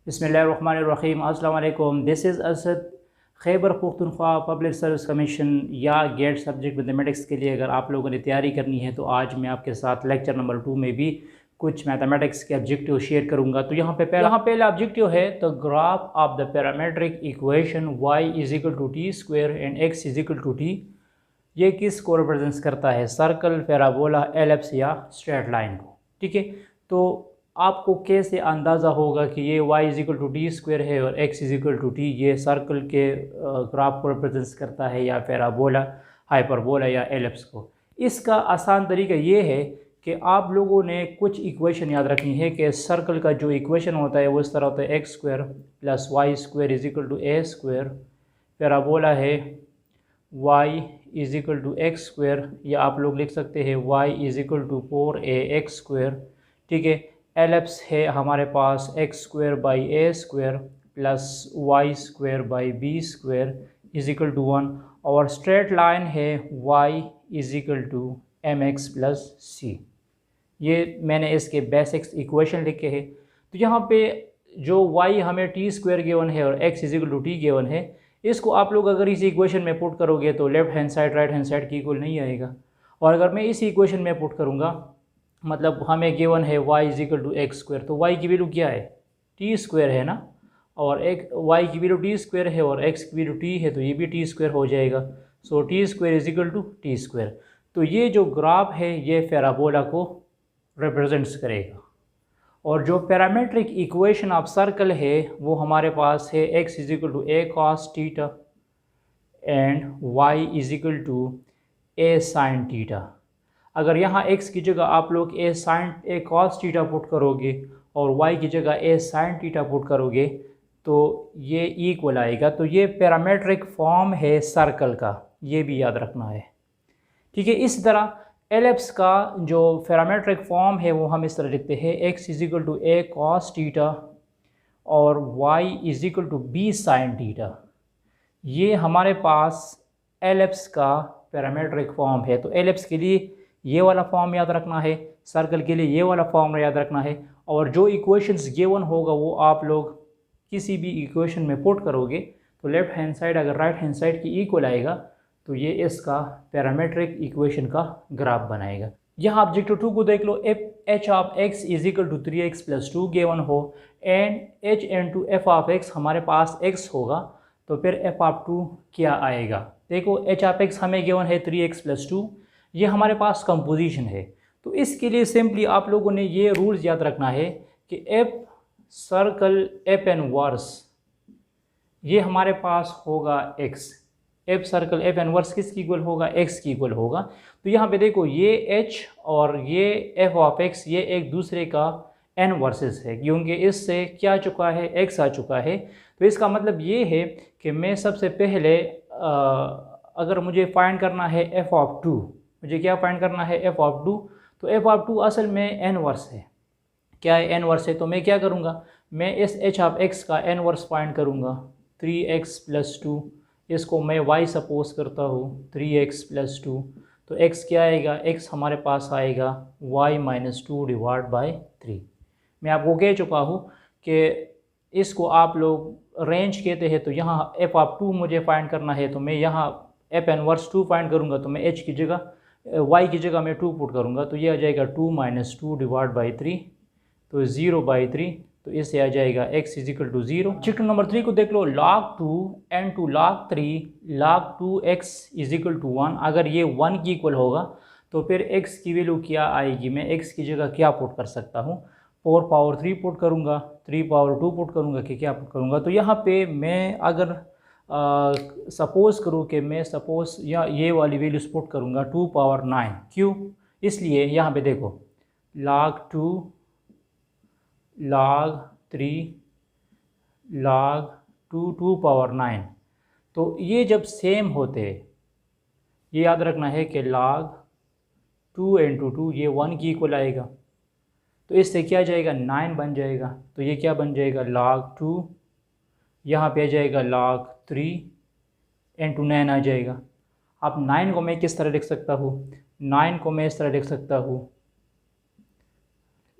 बिस्मिल्लाहिर्रहमानिर्रहीम। अस्सलाम वालेकुम। This is Asad. Khyber Pakhtunkhwa public service commission या गेट सब्जेक्ट मैथमेटिक्स के लिए अगर आप लोगों ने तैयारी करनी है तो आज मैं आपके साथ लेक्चर नंबर 2 में भी कुछ मैथमेटिक्स के ऑब्जेक्टिव शेयर करूंगा। तो यहाँ पे पहला ऑब्जेक्टिव है तो graph of the parametric equation y is equal to T square and x is equal to T. ये किस को रिप्रेजेंट करता है? सर्कल, पैराबोला, एलिप्स या स्ट्रेट लाइन को। ठीक है, तो आपको कैसे अंदाज़ा होगा कि ये y is equal to T square है और x is equal to T, ये सर्कल के ग्राफ को रिप्रेजेंट करता है या पैराबोला, हाइपरबोला या एलिप्स को? इसका आसान तरीका ये है कि आप लोगों ने कुछ इक्वेशन याद रखनी है कि सर्कल का जो इक्वेशन होता है वो इस तरह होता है x square plus y square is equal to a square. Parabola है y is equal to x square, या आप लोग लिख सकते हैं y is equal to 4ax square. ठीक है, एलिप्स है हमारे पास x square by a square plus y square by b square is equal to 1, और स्ट्रेट लाइन है y is equal to m x plus c. ये मैंने इसके बेसिक्स इक्वेशन लिखे हैं। तो यहाँ पे जो y हमें टी स्क्वायर गिवन है और x is equal to T given है, इसको आप लोग अगर इस इक्वेशन में पुट करोगे तो left hand side right hand side की इक्वल नहीं आएगा। और अगर मैं इस इक्वेशन में पुट करूँगा, मतलब हमें गिवन है y is equal to x square, तो y की वैल्यू क्या है? टी स्क्वायर है ना, और एक y की वैल्यू टी स्क्वायर है और x की वैल्यू टी है, तो ये भी टी स्क्वायर हो जाएगा। So t square is equal to T square. तो ये जो ग्राफ है ये पैराबोला को रिप्रेजेंट्स करेगा। और जो पैरामेट्रिक इक्वेशन ऑफ सर्कल है वो हमारे पास है x is equal to a cos theta and y is equal to a sine theta. अगर यहाँ x की जगह आप लोग ए कॉस टीटा पुट करोगे और y की जगह ए साइन टीटा पुट करोगे तो ये इक्वल आएगा। तो ये पैरामेट्रिक फॉर्म है सर्कल का, ये भी याद रखना है। ठीक है, इस तरह एलिप्स का जो पैरामेट्रिक फॉर्म है वो हम इस तरह लिखते हैं x is equal to a cos theta और y is equal to b sine theta. ये हमारे पास एलिप्स का पैरामेट्रिक फॉर्म है। तो एलिप्स के लिए ये वाला फॉर्म याद रखना है, सर्कल के लिए ये वाला फॉर्म याद रखना है, और जो इक्वेशंस गिवन होगा वो आप लोग किसी भी इक्वेशन में पुट करोगे तो लेफ्ट हैंड साइड अगर राइट हैंड साइड की इक्वल आएगा तो ये इसका पैरामेट्रिक इक्वेशन का ग्राफ बनाएगा। यहाँ ऑब्जेक्टिव 2 को देख लो। F h of x is equal to 3x plus 2 given हो and h n to f of x हमारे पास x होगा, तो फिर एफ ऑफ 2 क्या आएगा? देखो एच ऑफ एक्स हमें गिवन है 3x प्लस 2, ये हमारे पास कंपोजिशन है। तो इसके लिए सिंपली आप लोगों ने ये रूल्स याद रखना है कि f circle f inverse ये हमारे पास होगा x। F circle f inverse किसकी इक्वल होगा? x की इक्वल होगा। तो यहाँ पे देखो ये h और ये f ऑफ x ये एक दूसरे का n वर्सेस है, क्योंकि इससे क्या आ चुका है? x आ चुका है। तो इसका मतलब ये है कि मैं सबसे पहले अगर मुझे फाइंड करना है f ऑफ 2, मुझे क्या फाइंड करना है? f of 2। तो f ऑफ 2 असल में n वर्स है। क्या है? n वर्स है। तो मैं क्या करूँगा? मैं इस h ऑफ x का n वर्स फाइंड करूँगा 3x प्लस 2, इसको मैं y सपोज करता हूँ 3x प्लस 2। तो x क्या आएगा? x हमारे पास आएगा y माइनस 2 डिवाइड बाई 3। मैं आपको कह चुका हूँ कि इसको आप लोग रेंज कहते हैं। तो यहाँ f ऑफ 2 मुझे फाइंड करना है, तो मैं यहाँ f इनवर्स 2 फाइंड करूँगा, तो मैं h की जगह y की जगह मैं 2 पुट करूँगा, तो ये आ जाएगा 2 माइनस 2 डिवाइड बाई 3, तो 0 बाई 3, तो इससे आ जाएगा x is equal to 0। Objective number 3 को देख लो। log 2 into log 3 log 2x is equal to 1। अगर ये 1 की इक्वल होगा तो फिर x की वैल्यू क्या आएगी? मैं x की जगह क्या पुट कर सकता हूँ? 4 पावर 3 पुट करूँगा, 3 पावर 2 पुट करूँगा कि क्या पुट करूँगा? तो यहाँ पे मैं अगर सपोज़ करूँ कि मैं सपोज़ या ये वाली वैल्यूज पुट करूँगा 2 पावर 9। क्यों? इसलिए यहाँ पे देखो log 2 log 3 log 2 पावर 9, तो ये जब सेम होते, ये याद रखना है कि log 2 इंटू 2 ये 1 की इक्वल आएगा। तो इससे क्या जाएगा? 9 बन जाएगा। तो ये क्या बन जाएगा? log 2, यहाँ पे आ जाएगा log 3 इंटू 9 आ जाएगा। अब 9 को मैं किस तरह लिख सकता हूँ? 9 को मैं इस तरह लिख सकता हूँ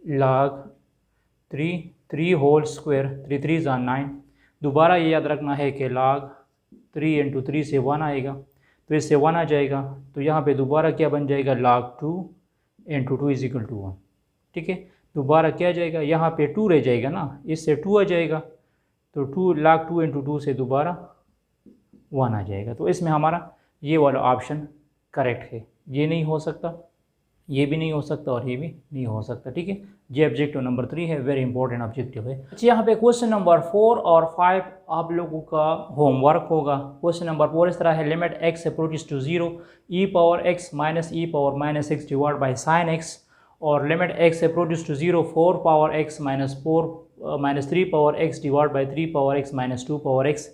log 3 3 होल स्क्वायर, 3 3 ज़ा 9। दोबारा ये याद रखना है कि log 3 इंटू 3 से 1 आएगा, तो इससे 1 आ जाएगा। तो यहाँ पे दोबारा क्या बन जाएगा, log 2 into 2 is equal to 1। ठीक है, दोबारा क्या जाएगा, यहाँ पे 2 रह जाएगा ना, इससे 2 आ जाएगा, तो 2 log 2 इंटू 2 से दोबारा 1 आ जाएगा। तो इसमें हमारा ये वाला ऑप्शन करेक्ट है। ये नहीं हो सकता, ये भी नहीं हो सकता और ये भी नहीं हो सकता। ठीक है, ये ऑब्जेक्टिव नंबर 3 है, वेरी इंपॉर्टेंट ऑब्जेक्टिव है। अच्छा, यहाँ पे क्वेश्चन नंबर 4 और 5 आप लोगों का होमवर्क होगा। क्वेश्चन नंबर 4 इस तरह है, limit x approaches to 0 e power x minus e power minus x divide by sine x, और limit x approaches to 0 4 power x minus 4 minus 3 power x divide by 3 power x minus 2 power x।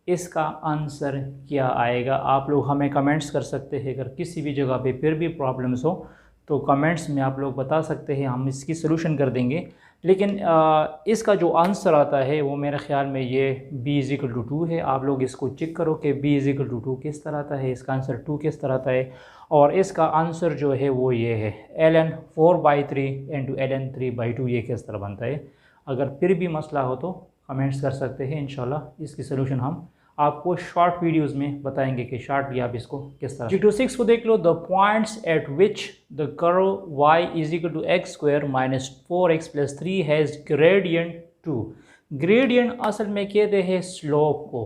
इसका answer क्या आएगा? आप लोग हमें comments कर सकते हैं। अगर किसी भी जगह पे फिर भी प्रॉब्लम्स हो तो कमेंट्स में आप लोग बता सकते हैं, हम इसकी सलूशन कर देंगे। लेकिन इसका जो आंसर आता है वो मेरे ख्याल में ये b इज़ इक्वल टू 2 है। आप लोग इसको चेक करो कि b इज़ इक्वल टू 2 किस तरह आता है, इसका आंसर 2 किस तरह आता है। और इसका आंसर जो है वो ये है, ln 4/3 इंटू ln 3/2 ये किस तरह बनता है। अगर फिर भी मसला हो तो कमेंट्स कर सकते हैं, इंशाल्लाह इसकी सलूशन हम आपको शॉर्ट वीडियोस में बताएंगे कि शॉर्ट भी आप इसको किस तरह। G2 6 को देख लो, the points at which the curve y is equal to x square minus 4x plus 3 has gradient 2। Gradient असल में कहते हैं स्लोप को,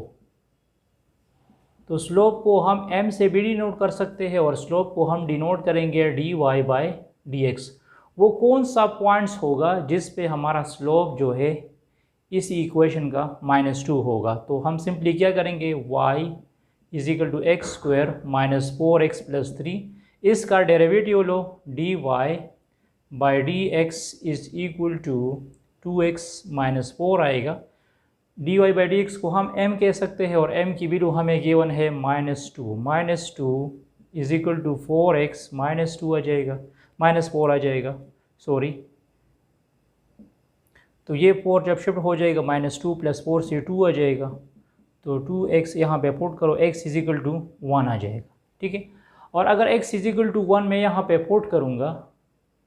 तो स्लोप को हम m से भी डिनोट कर सकते हैं और स्लोप को हम डिनोट करेंगे dy/dx। वो कौन सा पॉइंट्स होगा जिस पे हमारा स्लोप जो है इस इक्वेशन का -2 होगा। तो हम सिंपली क्या करेंगे, y is equal to x square minus 4x plus 3, इसका डेरिवेटिव लो dy/dx is equal to 2x minus 4 आएगा। dy/dx को हम m कह सकते हैं और m की वैल्यू हमें गिवन है -2 is equal to 4x minus 2 आ जाएगा, माइनस 4 आ जाएगा, सॉरी। तो ये 4 जब शिफ्ट हो जाएगा -2 प्लस 4 से 2 आ जाएगा, तो 2x यहाँ पे पुट करो, x इज इक्वल टू 1 आ जाएगा। ठीक है, और अगर x इज इक्वल टू 1 मैं यहाँ पे पुट करूँगा,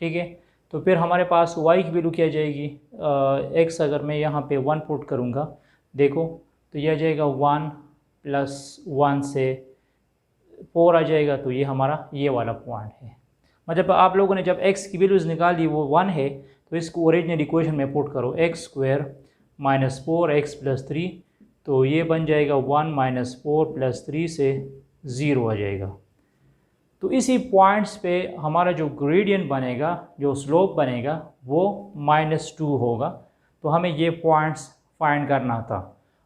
ठीक है, तो फिर हमारे पास y की वैल्यू क्या जाएगी, x अगर मैं यहाँ पे 1 पुट करूँगा, देखो तो यह आ जाएगा 1 प्लस 1 से 4 आ जाएगा। तो ये हमारा ये वाला पॉइंट है। मतलब आप लोगों ने जब x की वैल्यूज़ निकाल दी वो 1 है, तो इसको ओरिजिनल इक्वेशन में पुट करो, x square minus 4x plus 3, तो ये बन जाएगा 1 माइनस 4 प्लस 3 से 0 आ जाएगा। तो इसी पॉइंट्स पे हमारा जो ग्रेडियंट बनेगा, जो स्लोप बनेगा वो -2 होगा। तो हमें ये पॉइंट्स फाइंड करना था।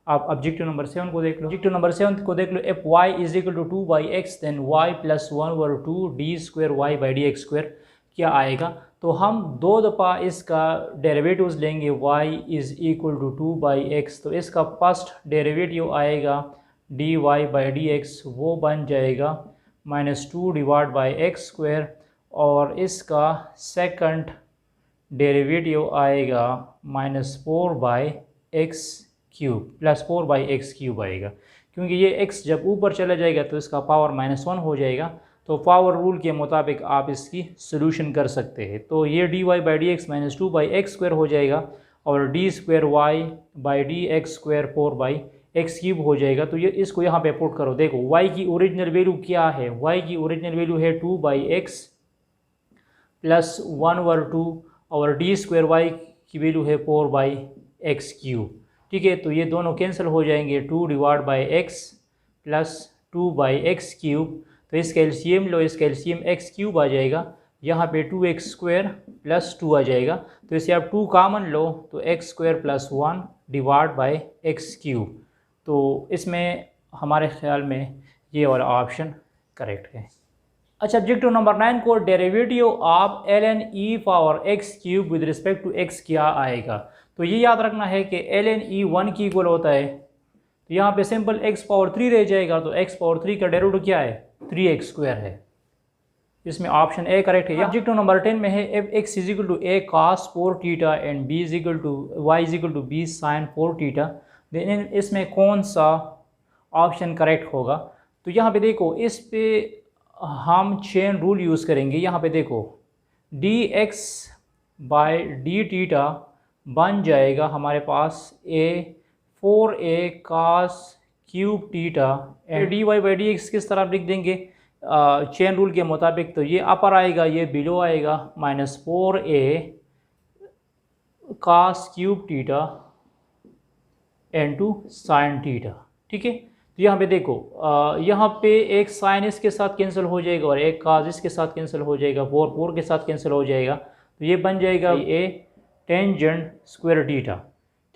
अब ऑब्जेक्टिव नंबर 7 को देख लो। ऑब्जेक्टिव नंबर 7 को देख लो, if y is equal to 2/x then y plus 1/2 d square y/dx square क्या आएगा। तो हम 2 दफ़ा इसका डेरिवेटिव्स लेंगे, y is equal to 2/x, तो इसका फर्स्ट डेरिवेटिव आएगा dy/dx, वो बन जाएगा -2 डिवाइड बाई एक्स स्क्वायर, और इसका सेकंड डेरिवेटिव आएगा -4/x cube plus 4/x cube आएगा, क्योंकि ये x जब ऊपर चला जाएगा तो इसका पावर -1 हो जाएगा। तो पावर रूल के मुताबिक आप इसकी सोल्यूशन कर सकते हैं। तो ये dy/dx -2/x स्क्वायर हो जाएगा और d square y/dx square 4/x cube हो जाएगा। तो ये इसको यहाँ पे पुट करो, देखो y की ओरिजिनल वैल्यू क्या है, y की ओरिजिनल वैल्यू है 2/x प्लस 1/2 और d स्क्वायर y की वैल्यू है 4/x क्यूब। ठीक है, तो ये दोनों कैंसिल हो जाएंगे, 2 divide by x plus 2/x cube, तो इसका एलसीएम लो, इसका एलसीएम x क्यूब आ जाएगा, यहाँ पे 2x स्क्वायर प्लस 2 आ जाएगा। तो इसे आप 2 कामन लो तो x square plus 1 divide by x cube. तो इसमें हमारे ख्याल में ये वाला ऑप्शन करेक्ट है। अच्छा, ऑब्जेक्टिव नंबर 9 को derivative of ln e power x cube with respect to x क्या आएगा। तो ये याद रखना है कि ln e 1 की इक्वल होता है, तो यहाँ पे सिंपल x पावर 3 रह जाएगा, तो x पावर 3 का डेरिवेटिव क्या है, 3x स्क्वायर है। इसमें ऑप्शन ए करेक्ट है। ऑब्जेक्टिव नंबर 10 में है, if x is equal to a cos 4 theta and b is equal to y is equal to b sin 4 theta, then इसमें कौन सा ऑप्शन करेक्ट होगा। तो यहाँ पे देखो, इस पे हम चेन रूल यूज़ करेंगे। यहाँ पे देखो dx बाय डी थीटा बन जाएगा हमारे पास a 4a cos cube theta and dy by D x किस तरह लिख देंगे चेन रूल के मुताबिक, तो ये अपर आएगा, ये बिलो आएगा, -4a cos cube theta into sine theta. ठीक है, तो यहाँ पे देखो यहाँ पे एक साइन इसके साथ कैंसिल हो जाएगा और एक काज इसके साथ कैंसिल हो जाएगा, 4 के साथ कैंसिल हो जाएगा, तो ये बन जाएगा a टेंजेंट स्क्वायर थीटा।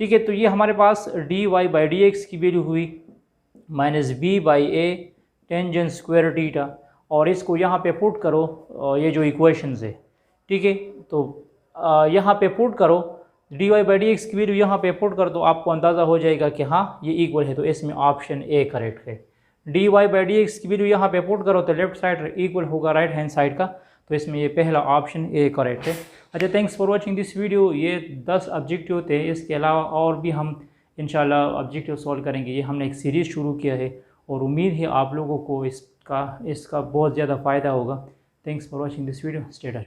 ठीक है, तो ये हमारे पास dy बाई डी एक्स की वैल्यू हुई -b by a tangent square theta, और इसको यहाँ पे पुट करो ये जो इक्वेशंस है। ठीक है, तो यहाँ पे पुट करो dy बाई डी एक्स की वैल्यू यहाँ पे पुट कर दो, आपको अंदाज़ा हो जाएगा कि हाँ ये इक्वल है, तो इसमें ऑप्शन ए करेक्ट है। dy बाई डी एक्स की वैल्यू यहाँ पे पुट करो तो लेफ्ट साइड इक्वल होगा राइट हैंड साइड का, तो इसमें ये पहला ऑप्शन ए करेक्ट है। अच्छा, thanks for watching this video. ये 10 ऑब्जेक्टिव थे, इसके अलावा और भी हम इंशाल्लाह ऑब्जेक्टिव सॉल्व करेंगे। ये हमने एक सीरीज़ शुरू किया है और उम्मीद है आप लोगों को इसका बहुत ज़्यादा फ़ायदा होगा। Thanks for watching this video. Stay tuned.